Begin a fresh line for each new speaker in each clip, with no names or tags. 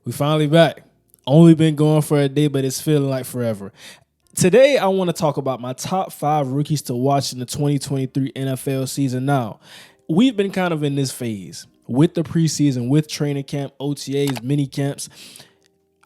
We finally back. Only been going for a day, but it's feeling like forever. Today, I want to talk about my top 5 rookies to watch in the 2023 NFL season. Now, we've been kind of in this phase with the preseason, with training camp, OTAs, mini camps.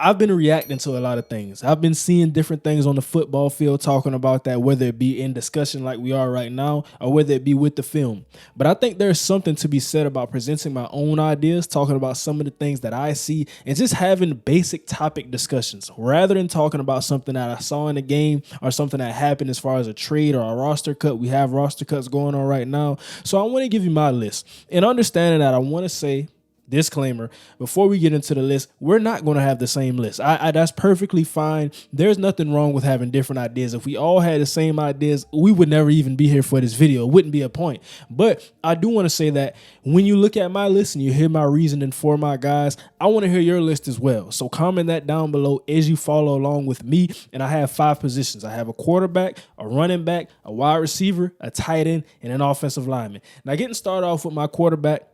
I've been reacting to a lot of things. I've been seeing different things on the football field talking about that, whether it be in discussion like we are right now or whether it be with the film. But I think there's something to be said about presenting my own ideas, talking about some of the things that I see, and just having basic topic discussions rather than talking about something that I saw in the game or something that happened as far as a trade or a roster cut. We have roster cuts going on right now. So I want to give you my list. And understanding that, I want to say, disclaimer, before we get into the list, we're not going to have the same list. That's perfectly fine. There's nothing wrong with having different ideas. If we all had the same ideas, we would never even be here for this video. It wouldn't be a point. But I do want to say that when you look at my list and you hear my reasoning for my guys, I want to hear your list as well. So comment that down below as you follow along with me. And I have 5 positions. I have a quarterback, a running back, a wide receiver, a tight end, and an offensive lineman. Now, getting started off with my quarterback,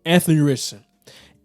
Anthony Richardson.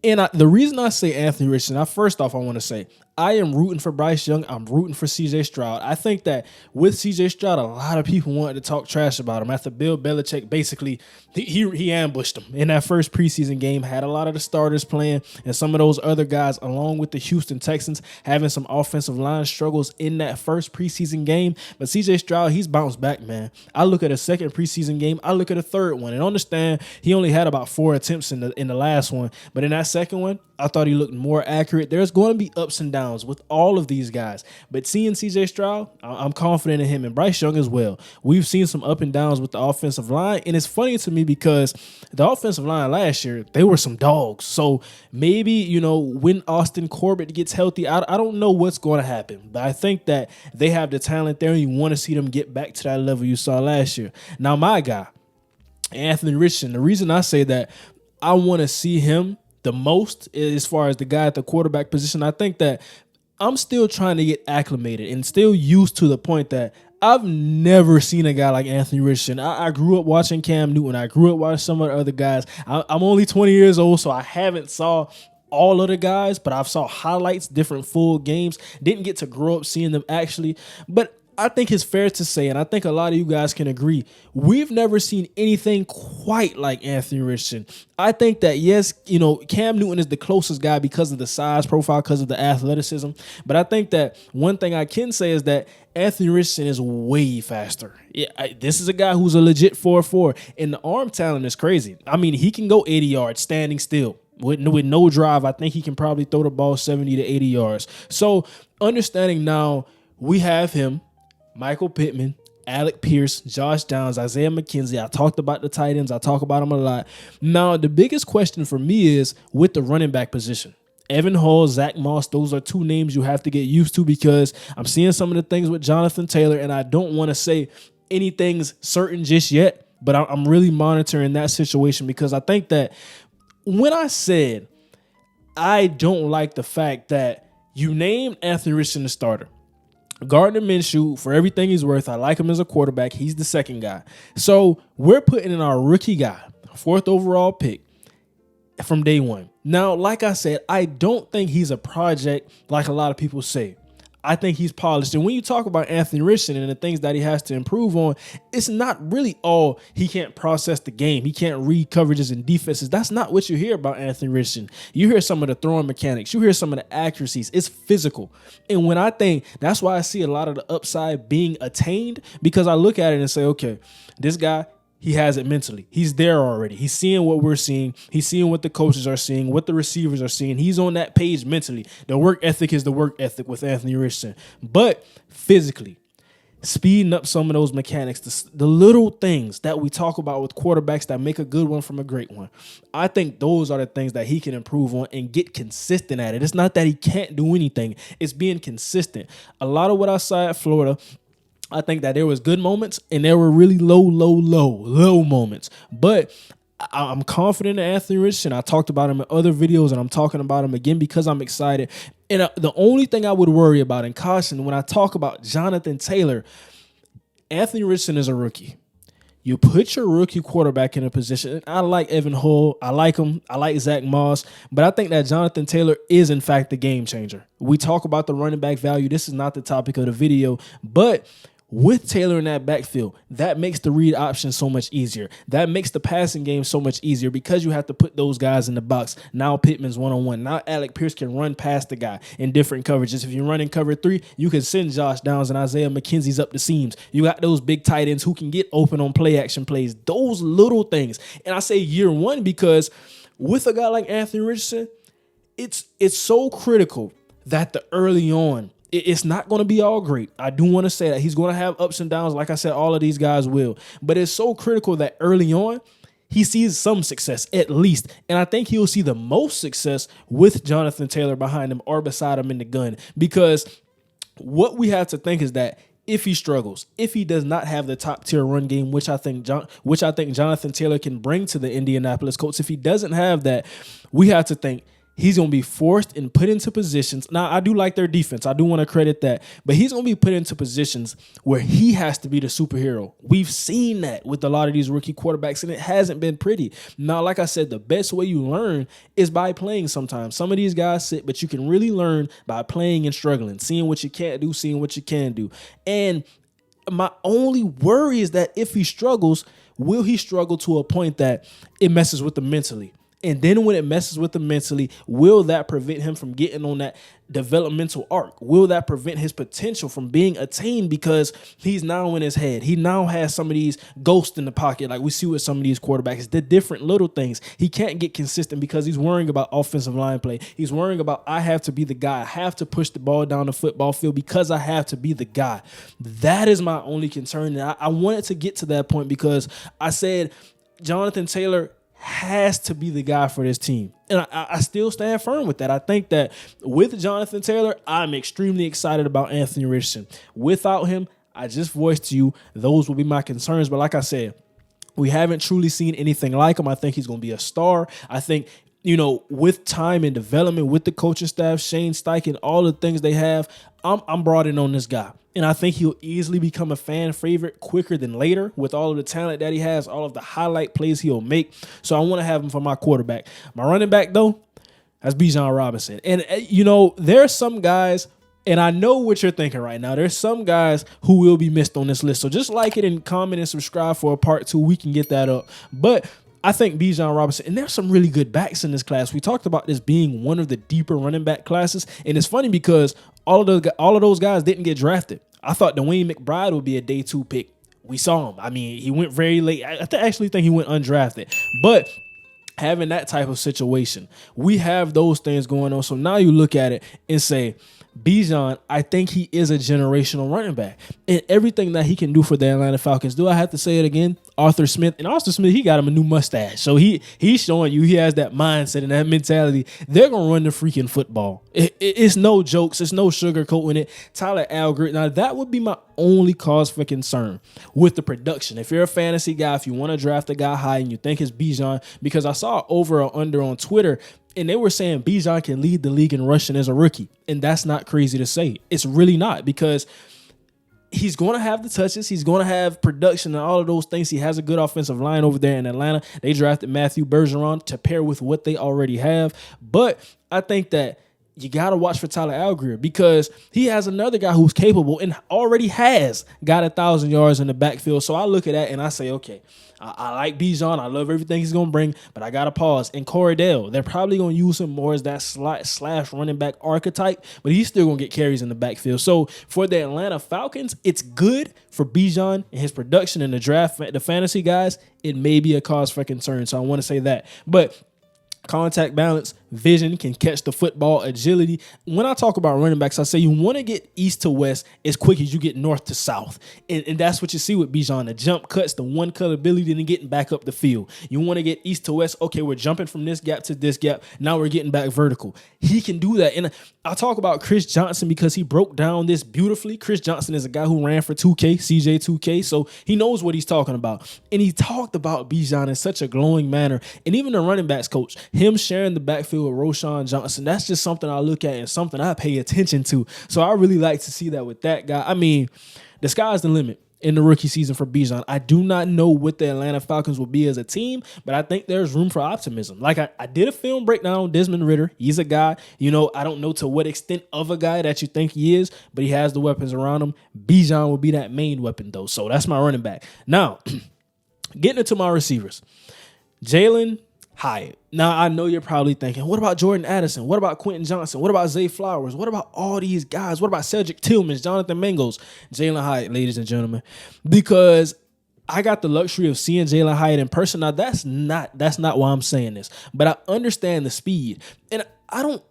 And the reason I say Anthony Richardson, first off, I want to say I am rooting for Bryce Young. I'm rooting for C.J. Stroud. I think that with C.J. Stroud, a lot of people wanted to talk trash about him after Bill Belichick basically he ambushed him in that first preseason game, had a lot of the starters playing and some of those other guys, along with the Houston Texans, having some offensive line struggles in that first preseason game. But C.J. Stroud, he's bounced back, man. I look at a second preseason game. I look at a third one and understand he only had about 4 attempts in the last one. But in that second one, I thought he looked more accurate. There's going to be ups and downs with all of these guys. But seeing C.J. Stroud, I'm confident in him, and Bryce Young as well. We've seen some up and downs with the offensive line, and it's funny to me because the offensive line last year, they were some dogs. So maybe, when Austin Corbett gets healthy, I don't know what's going to happen. But I think that they have the talent there, and you want to see them get back to that level you saw last year. Now, my guy, Anthony Richardson, the reason I say that I want to see him the most as far as the guy at the quarterback position, I think that I'm still trying to get acclimated and still used to the point that I've never seen a guy like Anthony Richardson. I grew up watching Cam Newton. I grew up watching some of the other guys. I'm only 20 years old, so I haven't saw all of the guys, but I've saw highlights, different full games. Didn't get to grow up seeing them actually, but I think it's fair to say, and I think a lot of you guys can agree, we've never seen anything quite like Anthony Richardson. I think that, yes, Cam Newton is the closest guy because of the size profile, because of the athleticism. But I think that one thing I can say is that Anthony Richardson is way faster. Yeah, this is a guy who's a legit 4.4, and the arm talent is crazy. I mean, he can go 80 yards standing still. With no drive, I think he can probably throw the ball 70 to 80 yards. So understanding now we have him, Michael Pittman, Alec Pierce, Josh Downs, Isaiah McKenzie. I talked about the tight ends. I talk about them a lot. Now, the biggest question for me is with the running back position. Evan Hall, Zach Moss, those are 2 names you have to get used to because I'm seeing some of the things with Jonathan Taylor, and I don't want to say anything's certain just yet, but I'm really monitoring that situation because I think that when I said I don't like the fact that you named Anthony Richardson the starter, Gardner Minshew, for everything he's worth, I like him as a quarterback. He's the second guy. So we're putting in our rookie guy, 4th overall pick from day one. Now, like I said, I don't think he's a project like a lot of people say. I think he's polished. And when you talk about Anthony Richardson and the things that he has to improve on, it's not really all he can't process the game. He can't read coverages and defenses. That's not what you hear about Anthony Richardson. You hear some of the throwing mechanics. You hear some of the accuracies. It's physical. And when I think, that's why I see a lot of the upside being attained, because I look at it and say, okay, this guy, he has it mentally. He's there already. He's seeing what we're seeing. He's seeing what the coaches are seeing, what the receivers are seeing. He's on that page mentally. The work ethic is the work ethic with Anthony Richardson. But physically, speeding up some of those mechanics, the little things that we talk about with quarterbacks that make a good one from a great one, I think those are the things that he can improve on and get consistent at it. It's not that he can't do anything. It's being consistent. A lot of what I saw at Florida, I think that there was good moments and there were really low moments. But I'm confident in Anthony Richardson. I talked about him in other videos, and I'm talking about him again because I'm excited. And the only thing I would worry about and caution when I talk about Jonathan Taylor, Anthony Richardson is a rookie. You put your rookie quarterback in a position. I like Evan Hull. I like him. I like Zach Moss. But I think that Jonathan Taylor is, in fact, the game changer. We talk about the running back value. This is not the topic of the video. But with Taylor in that backfield, that makes the read option so much easier. That makes the passing game so much easier because you have to put those guys in the box. Now Pittman's one-on-one. Now Alec Pierce can run past the guy in different coverages. If you're running cover 3, you can send Josh Downs and Isaiah McKenzie's up the seams. You got those big tight ends who can get open on play action plays. Those little things. And I say year one because with a guy like Anthony Richardson, it's so critical that the early on, it's not going to be all great. I do want to say that he's going to have ups and downs. Like I said, all of these guys will. But it's so critical that early on, he sees some success at least. And I think he'll see the most success with Jonathan Taylor behind him or beside him in the gun. Because what we have to think is that if he struggles, if he does not have the top tier run game, which I think Jonathan Taylor can bring to the Indianapolis Colts, if he doesn't have that, we have to think he's going to be forced and put into positions. Now, I do like their defense. I do want to credit that. But he's going to be put into positions where he has to be the superhero. We've seen that with a lot of these rookie quarterbacks, and it hasn't been pretty. Now, like I said, the best way you learn is by playing sometimes. Some of these guys sit, but you can really learn by playing and struggling, seeing what you can't do, seeing what you can do. And my only worry is that if he struggles, will he struggle to a point that it messes with him mentally? And then when it messes with him mentally, will that prevent him from getting on that developmental arc? Will that prevent his potential from being attained because he's now in his head? He now has some of these ghosts in the pocket like we see with some of these quarterbacks. The different little things. He can't get consistent because he's worrying about offensive line play. He's worrying about I have to be the guy. I have to push the ball down the football field because I have to be the guy. That is my only concern. And I wanted to get to that point because I said Jonathan Taylor has to be the guy for this team. And I still stand firm with that. I think that with Jonathan Taylor, I'm extremely excited about Anthony Richardson. Without him, I just voiced to you, those will be my concerns. But like I said, we haven't truly seen anything like him. I think he's going to be a star. I think, with time and development, with the coaching staff, Shane Steichen, all the things they have, I'm brought in on this guy. And I think he'll easily become a fan favorite quicker than later with all of the talent that he has, all of the highlight plays he'll make. So I want to have him for my quarterback. My running back, though, that's Bijan Robinson. And, there are some guys, and I know what you're thinking right now. There's some guys who will be missed on this list. So just like it and comment and subscribe for a part 2. We can get that up. But I think Bijan Robinson, and there's some really good backs in this class. We talked about this being one of the deeper running back classes. And it's funny because all of those guys didn't get drafted. I thought Dwayne McBride would be a day 2 pick. We saw him. I mean, he went very late. I actually think he went undrafted. But having that type of situation, we have those things going on. So now you look at it and say, Bijan, I think he is a generational running back. And everything that he can do for the Atlanta Falcons, do I have to say it again? Arthur Smith, he got him a new mustache. So he's showing you he has that mindset and that mentality. They're going to run the freaking football. It's no jokes. It's no sugarcoating it. Tyler Algier. Now, that would be my only cause for concern with the production. If you're a fantasy guy, if you want to draft a guy high and you think it's Bijan, because I saw over or under on Twitter, and they were saying Bijan can lead the league in rushing as a rookie. And that's not crazy to say. It's really not, because he's going to have the touches. He's going to have production and all of those things. He has a good offensive line over there in Atlanta. They drafted Matthew Bergeron to pair with what they already have. But I think that you got to watch for Tyler Algier because he has another guy who's capable and already has got 1,000 yards in the backfield. So I look at that and I say, okay, I like Bijan. I love everything he's going to bring, but I got to pause. And Cordell, they're probably going to use him more as that slash running back archetype, but he's still going to get carries in the backfield. So for the Atlanta Falcons, it's good for Bijan and his production in the draft. The fantasy guys, it may be a cause for concern. So I want to say that. But contact balance, vision, can catch the football, agility. When I talk about running backs, I say you want to get east to west as quick as you get north to south. And that's what you see with Bijan. The jump cuts, the one cut ability, then getting back up the field. You want to get east to west. Okay, we're jumping from this gap to this gap. Now we're getting back vertical. He can do that. And I talk about Chris Johnson because he broke down this beautifully. Chris Johnson is a guy who ran for 2K, CJ 2K, so he knows what he's talking about. And he talked about Bijan in such a glowing manner. And even the running backs coach, him sharing the backfield with Roschon Johnson, that's just something I look at and something I pay attention to. So I really like to see that with that guy. I mean, the sky's the limit. in the rookie season for Bijan. I do not know what the Atlanta Falcons will be as a team, but I think there's room for optimism. Like I did a film breakdown on Desmond Ridder. He's a guy, I don't know to what extent of a guy that you think he is, but he has the weapons around him. Bijan will be that main weapon though. So that's my running back. Now, getting into my receivers. Jaylin, Hyatt. Now, I know you're probably thinking, what about Jordan Addison? What about Quentin Johnson? What about Zay Flowers? What about all these guys? What about Cedric Tillman, Jonathan Mangos? Jaylin Hyatt, ladies and gentlemen. Because I got the luxury of seeing Jaylin Hyatt in person. Now, that's not why I'm saying this. But I understand the speed. And I don't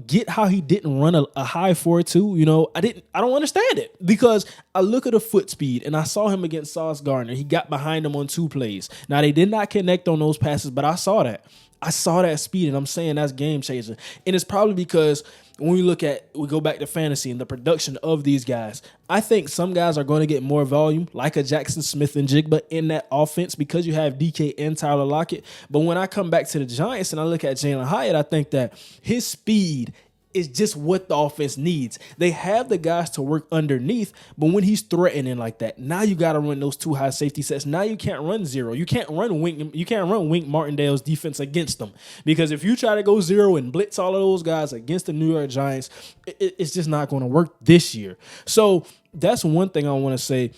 get how he didn't run a high 4.2. I don't understand it because I look at the foot speed and I saw him against Sauce Gardner. He got behind him on 2 plays. Now they did not connect on those passes, but I saw that. I saw that speed and I'm saying that's game changing. And it's probably because when we go back to fantasy and the production of these guys, I think some guys are going to get more volume, like a Jackson Smith and Jigba in that offense because you have DK and Tyler Lockett. But when I come back to the Giants and I look at Jaylin Hyatt, I think that his speed is just what the offense needs. They have the guys to work underneath, but when he's threatening like that, now you got to run those 2 high safety sets. Now you can't run zero. You can't run Wink Martindale's defense against them because if you try to go zero and blitz all of those guys against the New York Giants, it's just not going to work this year. So that's one thing I want to say.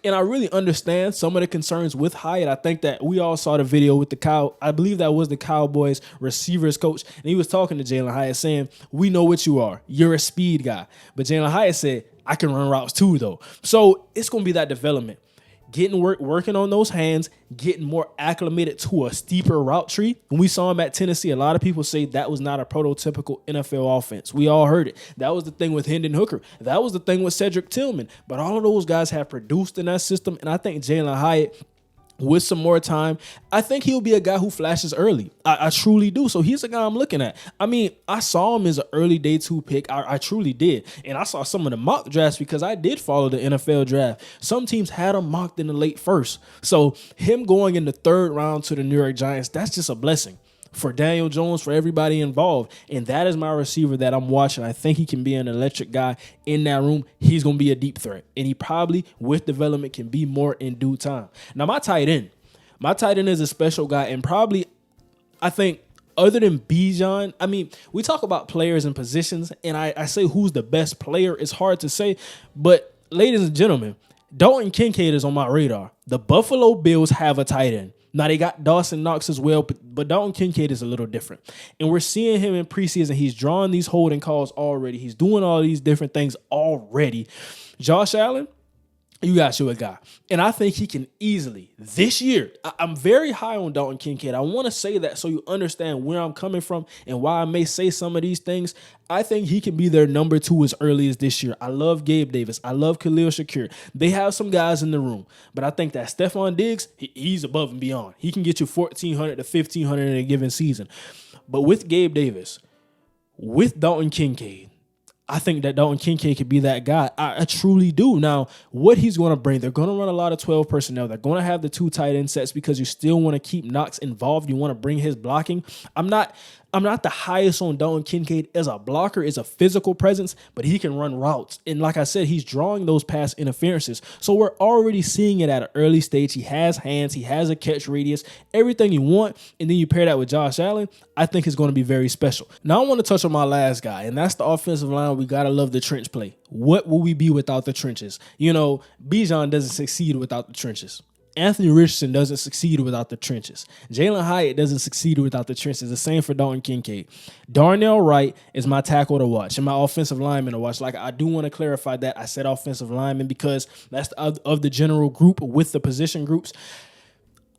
And I really understand some of the concerns with Hyatt. I think that we all saw the video with I believe that was the Cowboys receivers coach. And he was talking to Jaylin Hyatt saying, we know what you are. You're a speed guy. But Jaylin Hyatt said, I can run routes too, though. So it's going to be that development. Getting working on those hands, getting more acclimated to a steeper route tree. When we saw him at Tennessee, a lot of people say that was not a prototypical NFL offense. We all heard it. That was the thing with Hendon Hooker. That was the thing with Cedric Tillman. But all of those guys have produced in that system, and I think Jaylin Hyatt, with some more time, I think he'll be a guy who flashes early. I truly do. So he's a guy I'm looking at. I mean, I saw him as an early day 2 pick. I truly did. And I saw some of the mock drafts because I did follow the NFL draft. Some teams had him mocked in the late first. So him going in the 3rd round to the New York Giants, that's just a blessing for Daniel Jones, for everybody involved. And that is my receiver that I'm watching. I think he can be an electric guy in that room. He's going to be a deep threat. And he probably, with development, can be more in due time. Now, my tight end is a special guy. And probably, I think, other than Bijan, I mean, we talk about players and positions. And I say who's the best player. It's hard to say. But, ladies and gentlemen, Dalton Kincaid is on my radar. The Buffalo Bills have a tight end. Now, they got Dawson Knox as well, but Dalton Kincaid is a little different. And we're seeing him in preseason. He's drawing these holding calls already. He's doing all these different things already. Josh Allen, you got you a guy. And I think he can easily, this year, I'm very high on Dalton Kincaid. I want to say that so you understand where I'm coming from and why I may say some of these things. I think he can be their number 2 as early as this year. I love Gabe Davis. I love Khalil Shakir. They have some guys in the room. But I think that Stephon Diggs, he's above and beyond. He can get you 1,400 to 1,500 in a given season. But with Gabe Davis, with Dalton Kincaid, I think that Dalton Kincaid could be that guy. I truly do. Now, what he's going to bring, they're going to run a lot of 12 personnel. They're going to have the 2 tight end sets because you still want to keep Knox involved. You want to bring his blocking. I'm not the highest on Dalton Kincaid as a blocker, as a physical presence, but he can run routes. And like I said, he's drawing those pass interferences. So we're already seeing it at an early stage. He has hands. He has a catch radius, everything you want. And then you pair that with Josh Allen, I think it's going to be very special. Now I want to touch on my last guy, and that's the offensive line. We got to love the trench play. What will we be without the trenches? Bijan doesn't succeed without the trenches. Anthony Richardson doesn't succeed without the trenches. Jaylin Hyatt doesn't succeed without the trenches. The same for Dalton Kincaid. Darnell Wright is my tackle to watch and my offensive lineman to watch. Like, I do want to clarify that. I said offensive lineman because that's of the general group with the position groups.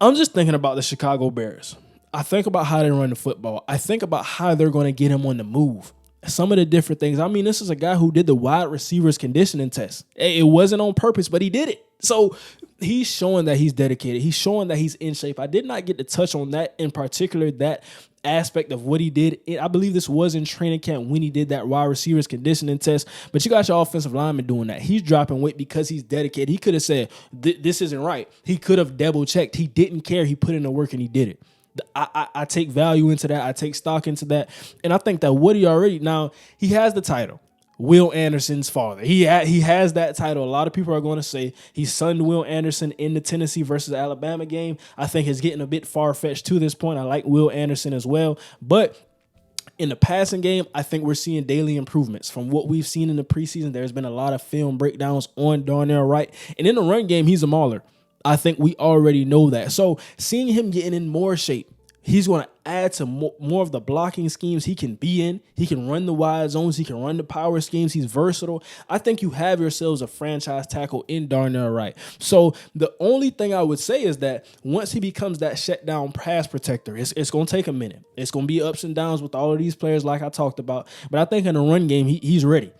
I'm just thinking about the Chicago Bears. I think about how they run the football. I think about how they're going to get him on the move. Some of the different things. I mean, this is a guy who did the wide receivers conditioning test. It wasn't on purpose, but he did it. So he's showing that he's dedicated. He's showing that he's in shape. I did not get to touch on that in particular, that aspect of what he did. I believe this was in training camp when he did that wide receivers conditioning test. But you got your offensive lineman doing that. He's dropping weight because he's dedicated. He could have said, this isn't right. He could have double checked. He didn't care. He put in the work and he did it. I take value into that. I take stock into that. And I think that Woody already, now he has the title. Will Anderson's father. He has that title. A lot of people are going to say he sunned Will Anderson in the Tennessee versus Alabama game. I think it's getting a bit far-fetched to this point. I like Will Anderson as well. But in the passing game, I think we're seeing daily improvements. From what we've seen in the preseason, there's been a lot of film breakdowns on Darnell Wright. And in the run game, he's a mauler. I think we already know that. So seeing him getting in more shape, he's going to add to more of the blocking schemes he can be in. He can run the wide zones. He can run the power schemes. He's versatile. I think you have yourselves a franchise tackle in Darnell Wright. So the only thing I would say is that once he becomes that shutdown pass protector, it's going to take a minute. It's going to be ups and downs with all of these players like I talked about. But I think in the run game, he's ready.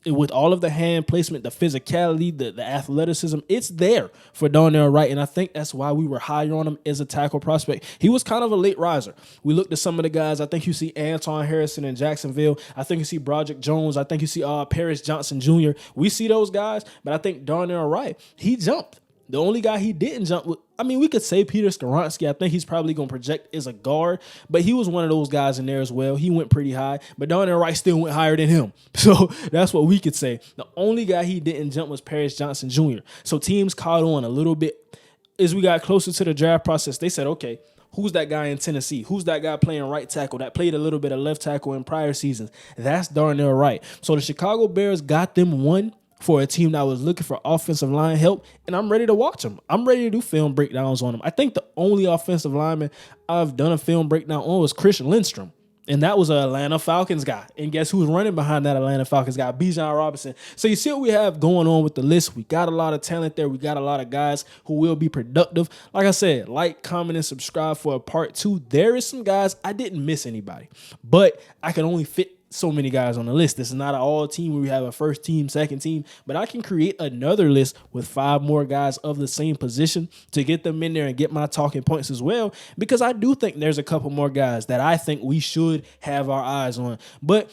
With all of the hand placement, the physicality, the athleticism, it's there for Darnell Wright. And I think that's why we were higher on him as a tackle prospect. He was kind of a late riser. We looked at some of the guys. I think you see Anton Harrison in Jacksonville. I think you see Broderick Jones. I think you see Paris Johnson Jr. We see those guys, but I think Darnell Wright, he jumped. The only guy he didn't jump with, I mean, we could say Peter Skoronski. I think he's probably going to project as a guard, but he was one of those guys in there as well. He went pretty high, but Darnell Wright still went higher than him. So that's what we could say. The only guy he didn't jump was Paris Johnson Jr. So teams caught on a little bit as we got closer to the draft process. They said, okay, who's that guy in Tennessee? Who's that guy playing right tackle that played a little bit of left tackle in prior seasons? That's Darnell Wright. So the Chicago Bears got them one for a team that was looking for offensive line help, and I'm ready to watch them. I'm ready to do film breakdowns on them. I think the only offensive lineman I've done a film breakdown on was Christian Lindstrom, and that was an Atlanta Falcons guy. And guess who's running behind that Atlanta Falcons guy? Bijan Robinson. So you see what we have going on with the list. We got a lot of talent there. We got a lot of guys who will be productive. Like I said, like, comment, and subscribe for a part 2. There is some guys, I didn't miss anybody, but I can only fit so many guys on the list. This is not an all team where we have a first team, second team, but I can create another list with 5 more guys of the same position to get them in there and get my talking points as well, because I do think there's a couple more guys that I think we should have our eyes on. But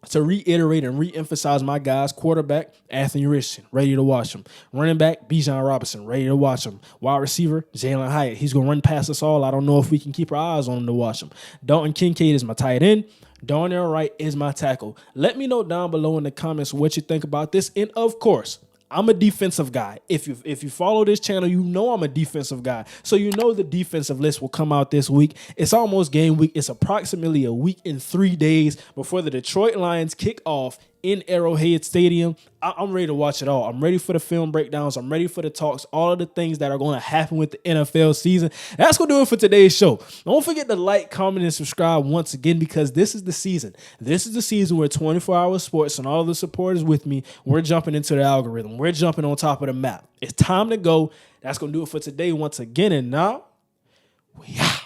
to reiterate and reemphasize my guys, quarterback, Anthony Richardson, ready to watch him. Running back, Bijan Robinson, ready to watch him. Wide receiver, Jaylin Hyatt. He's going to run past us all. I don't know if we can keep our eyes on him to watch him. Dalton Kincaid is my tight end. Darnell Wright is my tackle. Let me know down below in the comments what you think about this. And of course, I'm a defensive guy. If you follow this channel, you know I'm a defensive guy. So you know the defensive list will come out this week. It's almost game week. It's approximately a week and 3 days before the Detroit Lions kick off in Arrowhead Stadium. I'm ready to watch it all. I'm ready for the film breakdowns. I'm ready for the talks, all of the things that are going to happen with the NFL season. That's going to do it for today's show. Don't forget to like, comment, and subscribe once again, because this is the season. This is the season where 24-hour sports and all of the supporters with me, we're jumping into the algorithm. We're jumping on top of the map. It's time to go. That's going to do it for today once again. And now, we out.